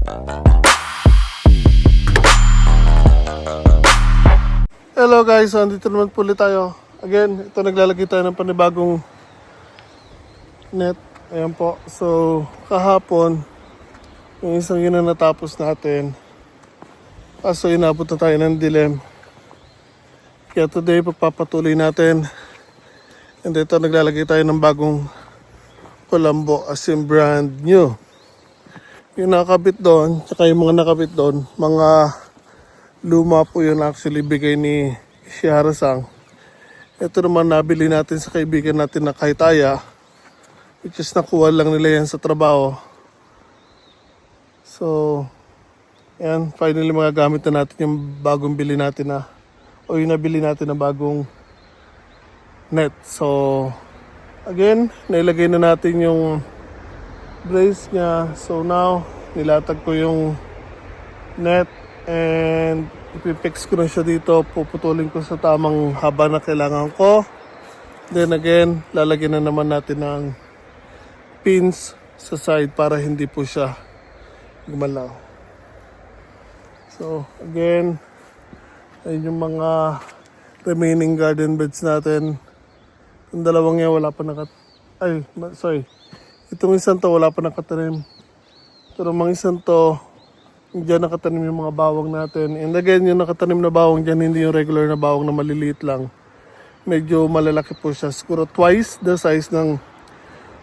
Hello guys, so andito naman po ulit tayo. Again, ito naglalagay tayo ng panibagong net. Ayan po. So, kahapon, yung isang yun na natapos natin. Kaso inabot na tayo ng dilim. Kaya today, pagpapatuloy natin. And ito, naglalagay tayo ng bagong Colombo as in brand new. Yung nakakabit doon, tsaka yung mga nakabit doon, mga luma po yun actually bigay ni Shihara-sang. Ito naman nabili natin sa kaibigan natin na Kaitaya, which is nakuha lang nila yan sa trabaho. So, yan, finally magagamit na natin yung bagong bili natin na, o yung nabili natin na bagong net. So, again, nailagay na natin yung brace niya. So now, nilatag ko yung net and ipipix ko na siya dito. Puputulin ko sa tamang haba na kailangan ko. Then again, lalagyan na naman natin ng pins sa side para hindi po siya gumalaw. So again, ayun yung mga remaining garden beds natin. Yung dalawang yan wala pa itong isang to wala pa nakatanim. Pero mga isang to, diyan nakatanim yung mga bawang natin. And again, yung nakatanim na bawang dyan, hindi yung regular na bawang na maliliit lang. Medyo malalaki po siya. Siguro twice the size ng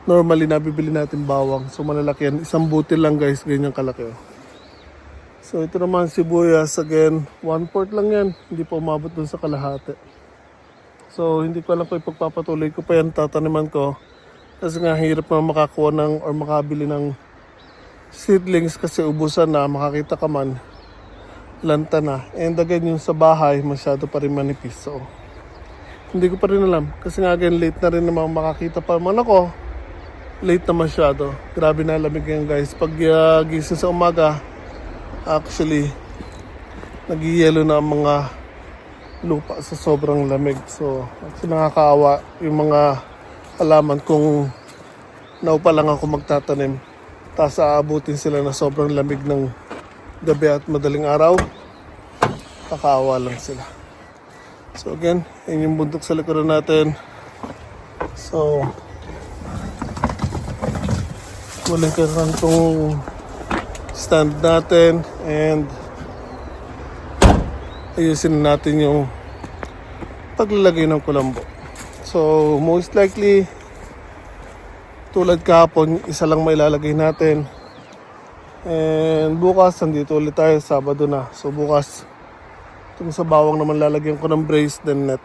normally nabibili natin bawang. So malalaki yan. Isang butil lang guys, ganyan kalaki. So ito naman sibuyas, again, 1/4 lang yan. Hindi pa umabot dun sa kalahati. So hindi ko alam kung ipagpapatuloy ko pa yan tataniman ko. Kasi nga hirap na makakuha ng or makabili ng seedlings kasi ubusan na, makakita ka man, lanta na. And again, yung sa bahay, masyado pa rin manipis. So, hindi ko pa rin alam. Kasi nga again, late na rin naman makakita pa man ako. Late na masyado. Grabe na lamig ngayon guys. Pag gising sa umaga, actually, nag-yellow na ang mga lupa sa sobrang lamig. So, actually nakakaawa yung mga halaman kung naupa lang ako magtatanim. Tapos aabutin sila na sobrang lamig ng gabi at madaling araw. Kakaawa lang sila. So again, yun yung bundok sa likuran natin. So, muling karoon itong stand natin and ayusin natin yung paglalagay ng kulambo. So, most likely, tulad kahapon, isa lang may lalagay natin. And bukas, nandito ulit tayo, Sabado na. So bukas, itong sa bawang naman lalagyan ko ng brace, then net.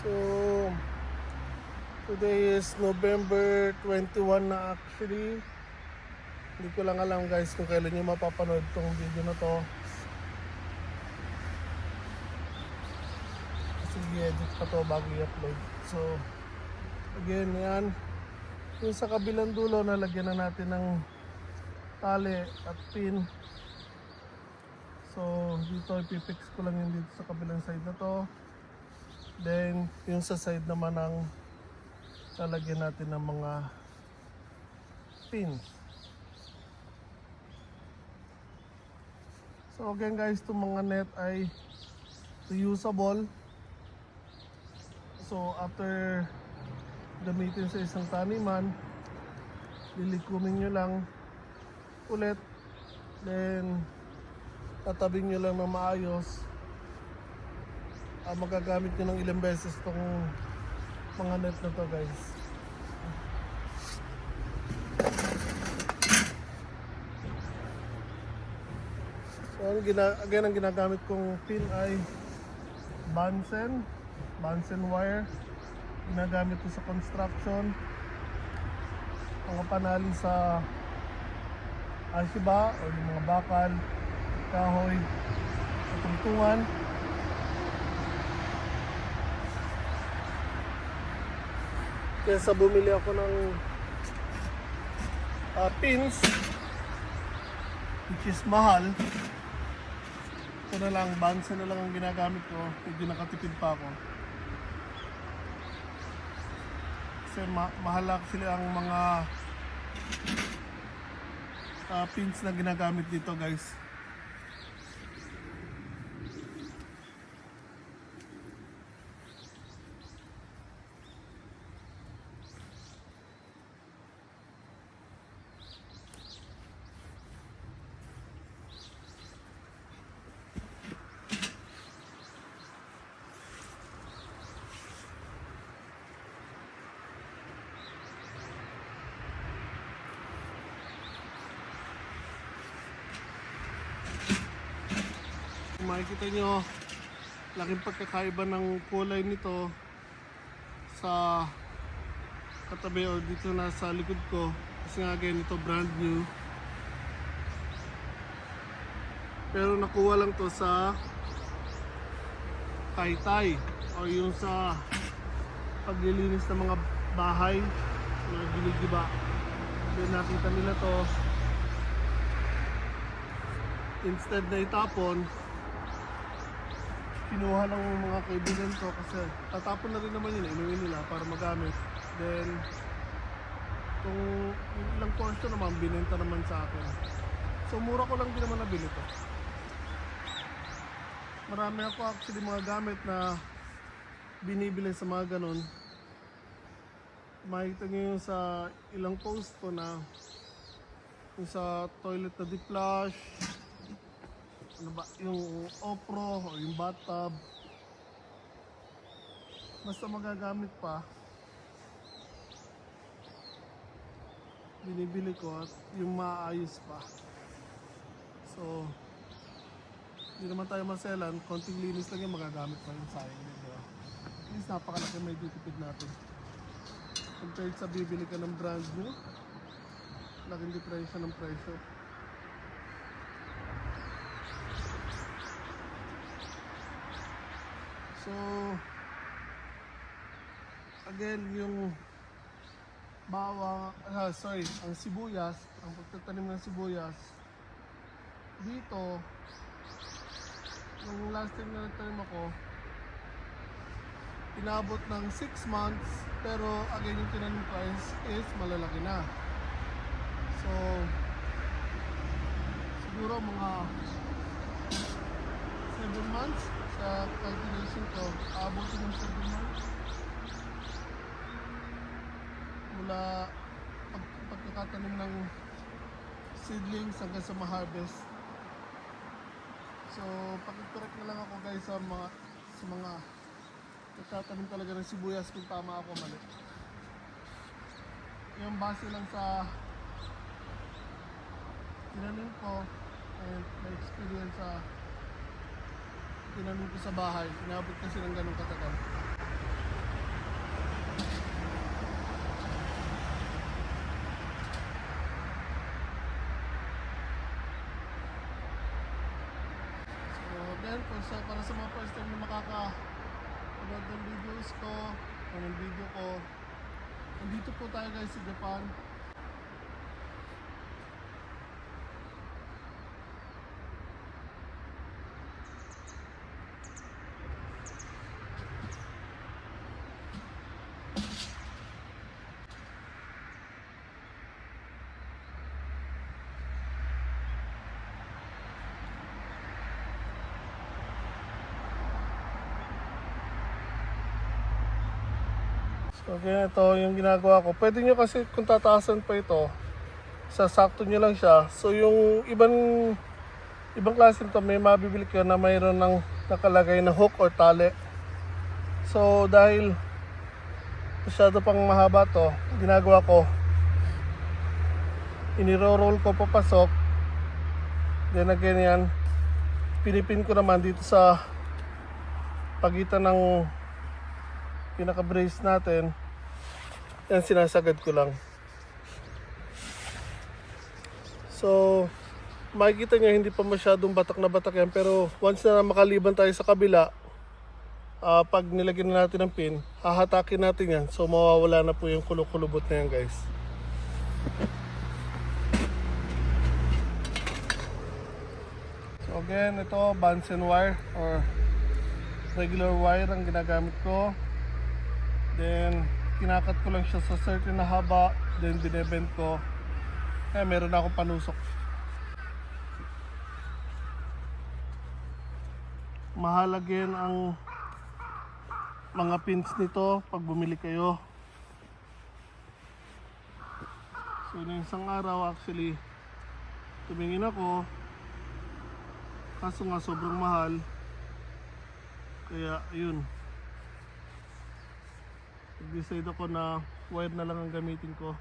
So, today is November 21 na actually. Hindi ko lang alam guys kung kailan nyo mapapanood tong video na to. Kasi i-edit pa to bago i-upload. So, again, yan. Yung sa kabilang dulo, nalagyan na natin ng tali at pin. So dito ipipix ko lang yung dito sa kabilang side na to. Then yung sa side naman ng lalagyan natin ng mga pins. So again guys, itong mga net ay reusable. So after gamitin sa isang taniman, lilikumin nyo lang ulit, then tatabing nyo lang na maayos. Magagamit nyo ng ilang beses itong mga net na to guys. So again, ang ginagamit kong pin ay Bunsen wire. Ginagamit ko sa construction, mga panali sa ashiba o yung mga bakal, kahoy, sa tungtungan. Kaya sa bumili ako ng pins, which is mahal, ito na lang, Bunsen na lang ang ginagamit ko. Medyo nakatipid pa ako. Kasi mahal actually ang mga pins na ginagamit dito guys. Makikita nyo, laking pagkakaiba ng kulay nito sa katabi o dito na sa likod ko. Kasi nga again, ito brand new. Pero nakuha lang to sa Taytay o yung sa paglilinis ng mga bahay, mga ginigiba. Then nakita nila to, instead na itapon, kinuha lang ng mga kaibigan ko kasi tatapon na rin naman yun, inuwi nila para magamit. Then kung yung ilang portion naman binenta naman sa akin. So mura ko lang din naman nabili to. Marami ako actually mga gamit na binibili sa mga ganon. Makikita nyo yung sa ilang post ko na yung sa toilet na deflush, ano ba, yung opro o yung bathtub, basta magagamit pa, binibili ko at yung maayos pa. So hindi naman tayo maselan, konting linis lang yung magagamit pa yung sayang din, diba? At least napakalaki may ditipid natin compared sa bibili ka ng brand new, laking diferensya ng presyo. So again, yung bawang, ang sibuyas, ang pagtatanim ng sibuyas dito, yung last time na nagtanim ako, inabot ng 6 months, pero again yung tinanim ko is malalaki na. So siguro mga 7 months sa cultivation ko, abutin ng 7 months mula pagkakatanim ng seedlings hanggang sa ma-harvest. So pakicorrect na lang ako guys sa mga nagtatanim talaga ng sibuyas kung tama ako mali. Yung base lang sa tinanim ko and my experience sa tinanim ko sa bahay, inabot kasi ng ganong katagal. So then, para sa mga first time na makaka-upload ng videos ko o ng video ko, nandito po tayo guys sa Japan. So ganito yung ginagawa ko. Pwede nyo kasi kung tataasan pa ito, sasakto nyo lang siya. So yung ibang klase nito, may mabibili kayo na mayroon ng nakalagay na hook or tali. So dahil masyado pang mahaba to, ginagawa ko, iniro-roll ko papasok. Then again yan, pinipin ko naman dito sa pagitan ng pinaka-brace natin. Yan, sinasagad ko lang. So makikita nyo hindi pa masyadong batak na batak yan, pero once na makaliban tayo sa kabila, pag nilagyan na natin ng pin, hahatakin natin yan. So mawawala na po yung kulubot na yan, guys. So again, ito Bunsen wire or regular wire ang ginagamit ko. Then kinakat ko lang siya sa certain na haba, then binebend ko. Meron na akong panusok. Mahalagin ang mga pins nito pag bumili kayo. So yung isang araw actually tumingin ako, kaso nga sobrang mahal, kaya ayun, nag-decide ako na wire na lang ang gamitin ko.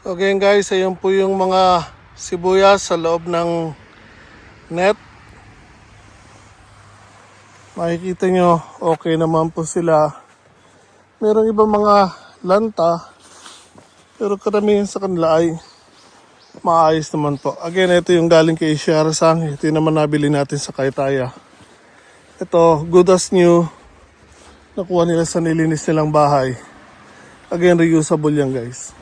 So again guys, ayun po yung mga sibuyas sa loob ng net. Makikita nyo, okay naman po sila. Merong ibang mga lanta, pero karamihan sa kanila ay maayos naman po. Again, ito yung galing kay Shiara-san. Ito yung naman nabili natin sa Kaitaya. Ito, good as new. Nakuha nila sa nilinis nilang bahay. Again, reusable yan guys.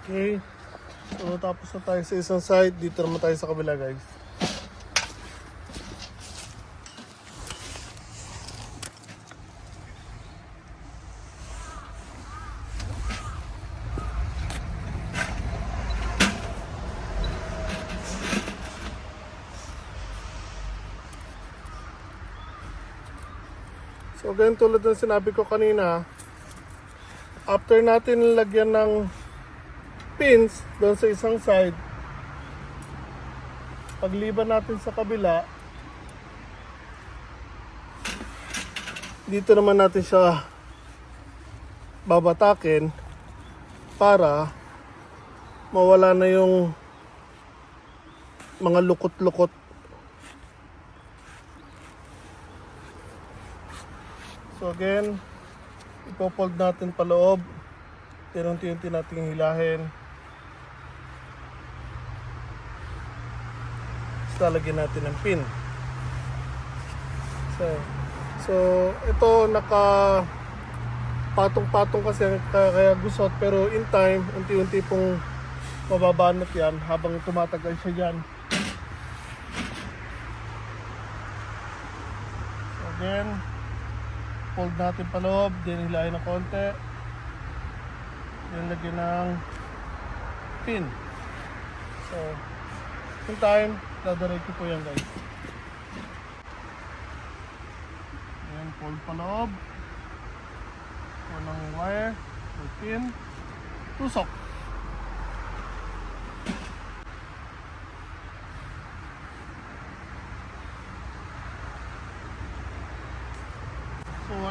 Okay, so tapos na tayo sa isang side, dito naman tayo sa kabila guys. So again, tulad ng sinabi ko kanina, after natin lagyan ng pins doon sa isang side, pagliban natin sa kabila, dito naman natin siya babatakin para mawala na yung mga lukot-lukot. So again, ipofold natin paloob, unti-unti natin hilahin. Lalagyan natin ng pin. So ito naka patong-patong kasi kaya gusot, pero in time unti-unti pong mababanat yan habang tumatagal siya dyan. So again, fold natin paloob, then hilahin ng konti, then lagyan ng pin. So in time, dadiretso po yan guys. Ayan, fold paloob, walang wire or pin, tusok.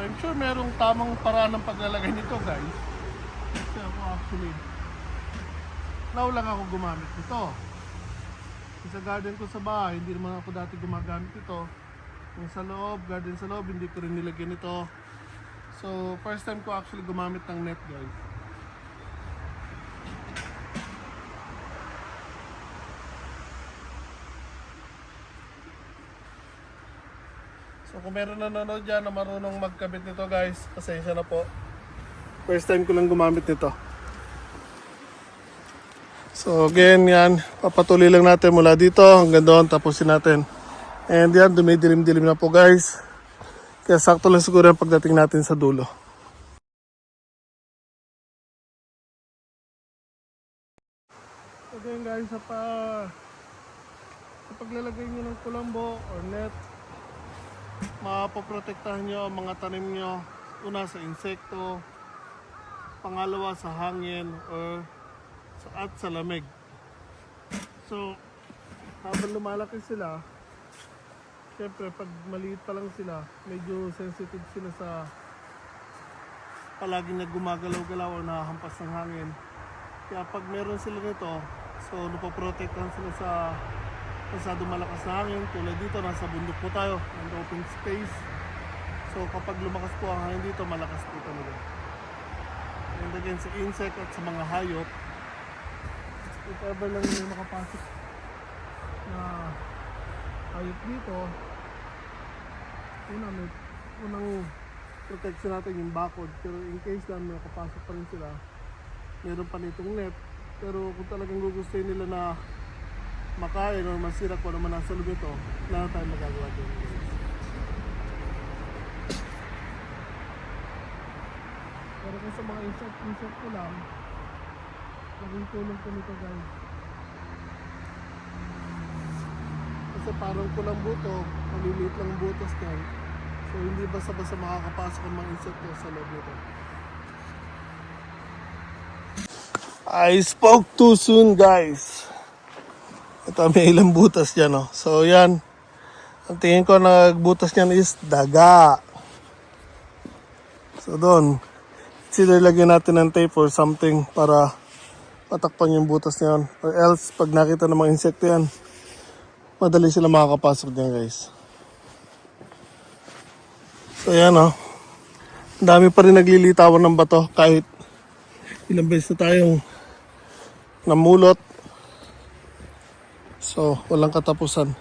I'm sure merong tamang paraan ng paglalagay nito guys. Kasi ako actually, now lang ako gumamit nito. Sa garden ko sa bahay, hindi naman ako dati gumagamit ito. Yung sa loob, garden sa loob, hindi ko rin nilagyan ito. So, first time ko actually gumamit ng net guys. So kung meron nanonood dyan na marunong magkabit nito guys, pasensya na po. First time ko lang gumamit nito. So again yan, papatuloy lang natin mula dito hanggang doon, tapusin natin. And yan, dumidilim-dilim na po guys. Kaya sakto lang siguro ang pagdating natin sa dulo. Again guys, sa paglalagay nyo ng kulambo or net, mapoprotektahan nyo ang mga tanim nyo, una sa insekto, pangalawa sa hangin at sa lamig. So habang lumalaki sila, syempre pag maliit pa lang sila, medyo sensitive sila sa palaging na gumagalaw-galaw o nahampas ng hangin. Kaya pag meron sila nito, so napoprotektahan sila sa masyadong malakas na hangin. Tulad dito, nasa bundok po tayo, ng open space. So kapag lumakas po ang hangin dito, malakas po talaga. And again, sa insect at sa mga hayop, if ever lang may makapasok na hayop dito, unang protection natin yung bakod. Pero in case lang may makapasok pa rin sila, meron pa nitong net. Pero kung talagang gugustuhin nila na makain o masira ko naman nasa loob ito, wala na tayong magagawa din. Pero kung sa mga insect ko lang, maging tulong ko nito guys. Kasi parang kulang buto, maliliit lang ang butas niyan. So hindi basta-basta makakapasok ang mga insekto sa loob nito. I spoke too soon guys. Ito may ilang butas dyan oh. So yan, ang tingin ko nagbutas niyan is daga. So doon, either lagyan natin ng tape or something para patakpan yung butas niyan. Or else, pag nakita ng mga insekto yan, madali sila makakapasok dyan guys. So yan oh, ang dami pa rin naglilitawan ng bato kahit ilang beses na tayong namulot. So, walang katapusan.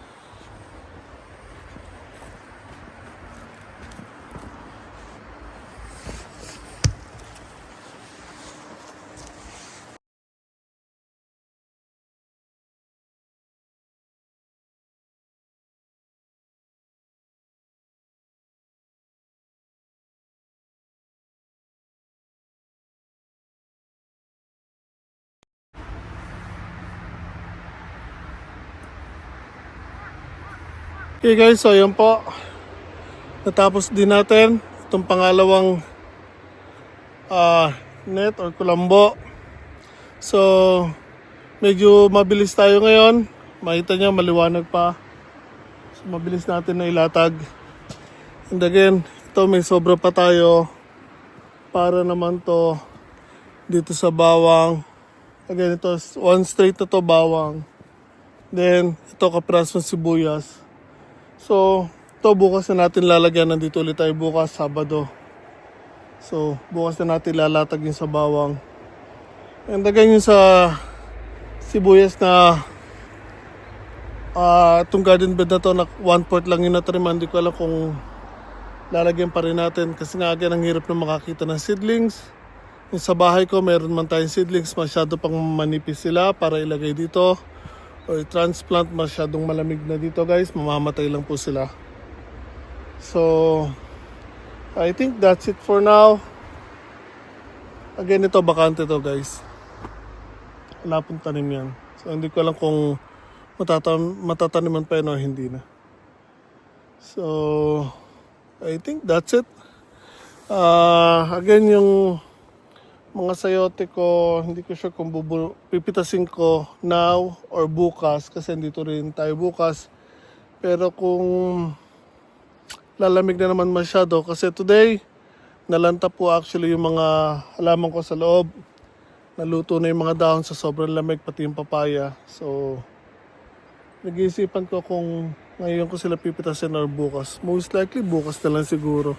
Okay guys, so yun po. Natapos din natin itong pangalawang net or kulambo. So, medyo mabilis tayo ngayon. Makita nyo, maliwanag pa. So, mabilis natin na ilatag. And again, ito may sobra pa tayo para naman to dito sa bawang. Again, ito one straight na to bawang. Then, ito kapraso sibuyas. So, ito bukas na natin lalagyan. Nandito ulit tayo bukas, Sabado. So, bukas na natin lalatag yung sa bawang. And again yung sa sibuyas na itong garden bed na to, na 1/4 lang yung natriman. Hindi ko alam kung lalagyan pa rin natin. Kasi nga again, ang hirap na makakita ng seedlings. Yung sa bahay ko, meron man tayong seedlings. Masyado pang manipis sila para ilagay dito. O transplant, masyadong malamig na dito guys, mamamatay lang po sila. So I think that's it for now. Again, ito bakante to guys, wala pong tanim yan. So hindi ko alam kung matataniman pa yun o hindi na. So I think that's it. Again, yung mga sayote ko, hindi ko sure kung pipitasin ko now or bukas kasi dito rin tayo bukas. Pero kung lalamig na naman masyado kasi today Nalanta po actually yung mga halaman ko sa loob. Naluto na yung mga dahon sa sobrang lamig, pati yung papaya. So, nag-iisipan ko kung ngayon ko sila pipitasin or bukas. Most likely, bukas na lang siguro.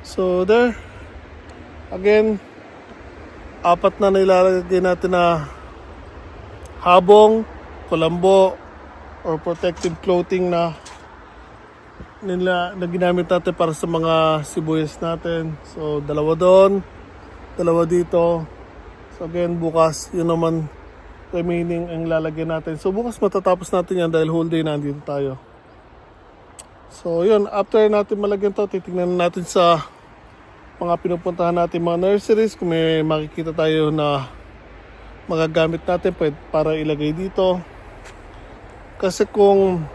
So, there. Again, 4 na nilalagay natin na habong, kulambo, or protective clothing na ginamit natin para sa mga sibuyas natin. So, 2 doon, 2 dito. So, again, bukas, yun naman remaining ang lalagyan natin. So, bukas matatapos natin yan dahil whole day nandito tayo. So, yun, after natin malagyan to, titignan natin sa mga pinupuntahan natin mga nurseries kung may makikita tayo na magagamit natin para ilagay dito. Kasi kung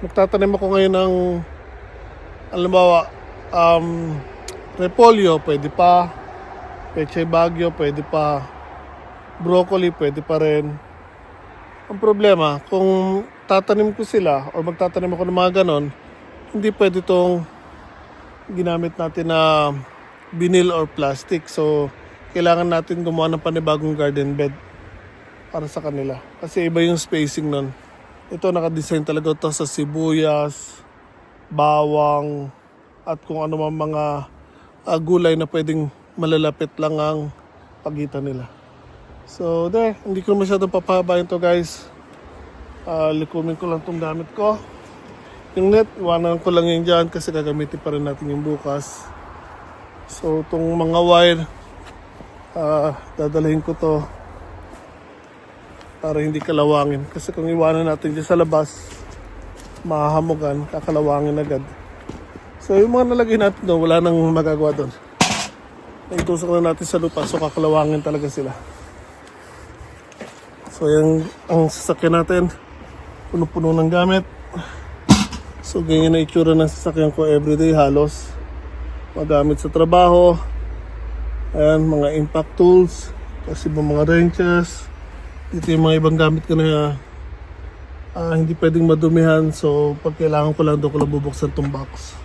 magtatanim ako ngayon ng halimbawa repolyo, pwede pa, pechay bagyo, pwede pa, broccoli, pwede pa rin. Ang problema, kung tatanim ko sila o magtatanim ako ng mga ganon, hindi pwede itong ginamit natin na vinyl or plastic. So, kailangan natin gumawa ng panibagong garden bed para sa kanila. Kasi iba yung spacing nun. Ito nakadesign talaga ito sa sibuyas, bawang, at kung ano man mga gulay na pwedeng malalapit lang ang pagitan nila. So, there. Hindi ko masyadong papahabayin to guys. Likumin ko lang itong gamit ko. Yung net, iwanan ko lang yun dyan kasi gagamitin pa rin natin yung bukas. So, itong mga wire, dadalhin ko to para hindi kalawangin. Kasi kung iwanan natin dyan sa labas, mahahamugan, kakalawangin agad. So, yung mga nalagay natin doon, wala nang magagawa doon. Naitusok na natin sa lupa, so kakalawangin talaga sila. So, yung ang sasakyan natin, puno-puno ng gamit. So, ganyan na itsura ng sasakyan ko everyday halos. Magamit sa trabaho. Ayan, mga impact tools. Kasi mga wrenches. Dito yung mga ibang gamit ko na hindi pwedeng madumihan. So, pag kailangan ko lang, doon ko lang bubuksan itong box.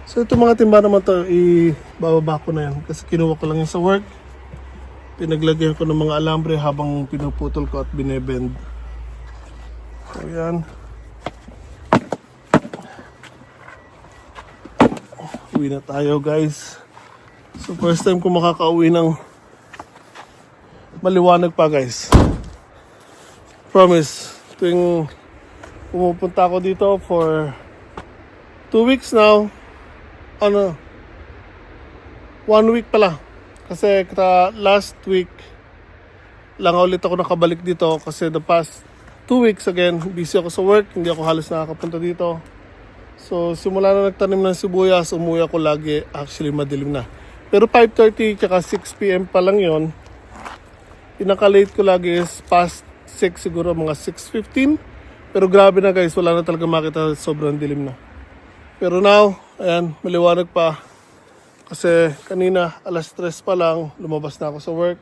So, itong mga timba naman ito, ibababa ko na yan. Kasi kinuha ko lang yan sa work. Pinaglagyan ko ng mga alambre habang pinuputol ko at binebend. So, yan. Uwi na tayo guys. So first time ko makakauwi ng maliwanag pa guys. Promise. Tuwing pumupunta ako dito for 2 weeks now. 1 week pala. Kasi last week lang ulit ako nakabalik dito kasi the past 2 weeks again busy ako sa work. Hindi ako halos nakakapunta dito. So, simula na nagtanim ng sibuyas, umuwi ako lagi. Actually, madilim na. Pero 5:30 tsaka 6 p.m. pa lang yon. Pinaka-late ko lagi is past 6 siguro, mga 6:15. Pero grabe na guys, wala na talaga makita. Sobrang dilim na. Pero now, ayan, maliwanag pa. Kasi kanina, alas 3 pa lang, lumabas na ako sa work.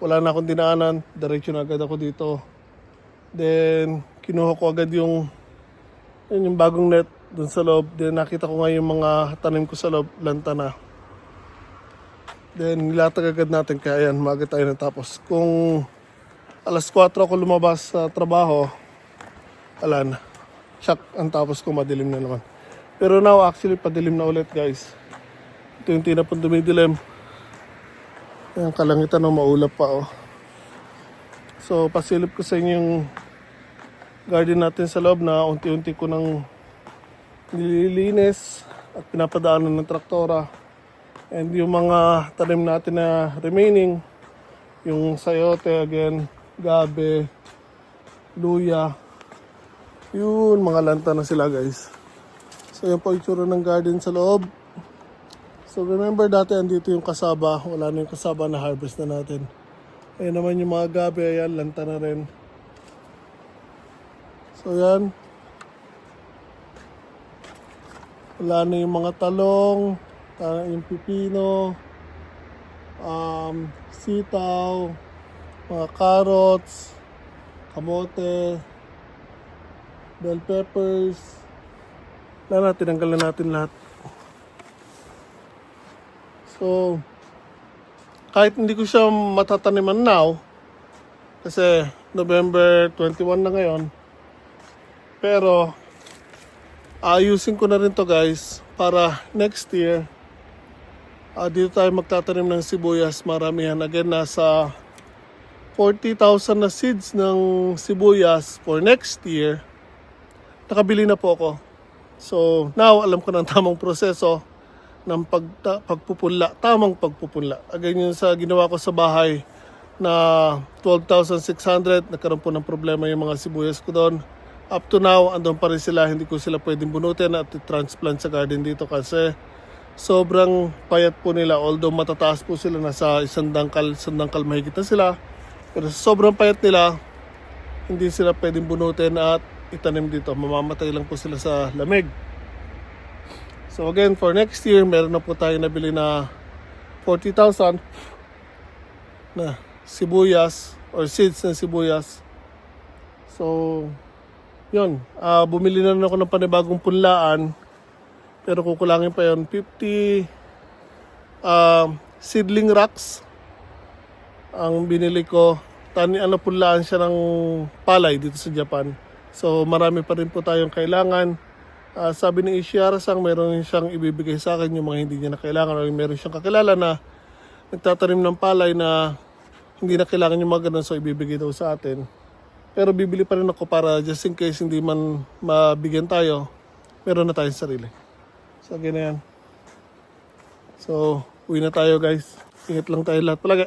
Wala na akong dinaanan. Diretso na agad ako dito. Then, kinuha ko agad yung bagong net dun sa loob. Then nakita ko nga yung mga tanim ko sa loob, lanta na. Then nilatag agad natin kaya yan, maaga tayo natapos. Kung alas 4 ako lumabas sa trabaho, wala na. Shock ang tapos ko, madilim na naman. Pero now actually padilim na ulit guys. Ito yung tinapon dumidilim. Yung kalangitan ng maulap pa oh. So pasilip ko sa inyo yung garden natin sa loob na unti-unti ko nang nililinis at pinapadaanan ng traktora. And yung mga tanim natin na remaining, yung sayote again, gabe, luya, yun, mga lanta na sila guys. So yan po yung tsura ng garden sa loob. So remember dati andito yung kasaba, wala na yung kasaba na harvest na natin. Ayan naman yung mga gabe, ayan, lanta na rin. So yan. Wala na yung mga talong, yung pipino, sitaw, mga carrots, kamote, bell peppers, Tinanggal na natin lahat. So, kahit hindi ko siya matataniman now, kasi November 21 na ngayon, pero ayusin ko na rin to guys, para next year, dito tayo magtatanim ng sibuyas, maramihan. Again, nasa 40,000 na seeds ng sibuyas for next year. Nakabili na po ako. So, now, alam ko ng tamang proseso ng pagpupunla, tamang pagpupunla. Again, yun sa ginawa ko sa bahay na 12,600, nagkaroon po ng problema yung mga sibuyas ko doon. Up to now, andun pa rin sila, hindi ko sila pwedeng bunutin at transplant sa garden dito kasi sobrang payat po nila. Although matataas po sila, nasa isang dangkal mahigit na sila. Pero sobrang payat nila, hindi sila pwedeng bunutin at itanim dito. Mamamatay lang po sila sa lamig. So again, for next year, meron na po tayo nabili na 40,000 na sibuyas or seeds ng sibuyas. So, yun. Bumili na rin ako ng panibagong punlaan. Pero kukulangin pa yun. 50 seedling racks ang binili ko. Punlaan siya ng palay dito sa Japan. So, marami pa rin po tayong kailangan. Sabi ni Ishiara-san, meron siyang ibibigay sa akin yung mga hindi niya na kailangan. O meron siyang kakilala na nagtatanim ng palay na hindi na kailangan yung mga ganun, so ibibigay daw sa atin. Pero bibili pa rin ako para just in case hindi man mabigyan tayo, meron na tayong sarili. So, ganyan. So, uwi na tayo guys. Ingat lang tayo lahat palagi.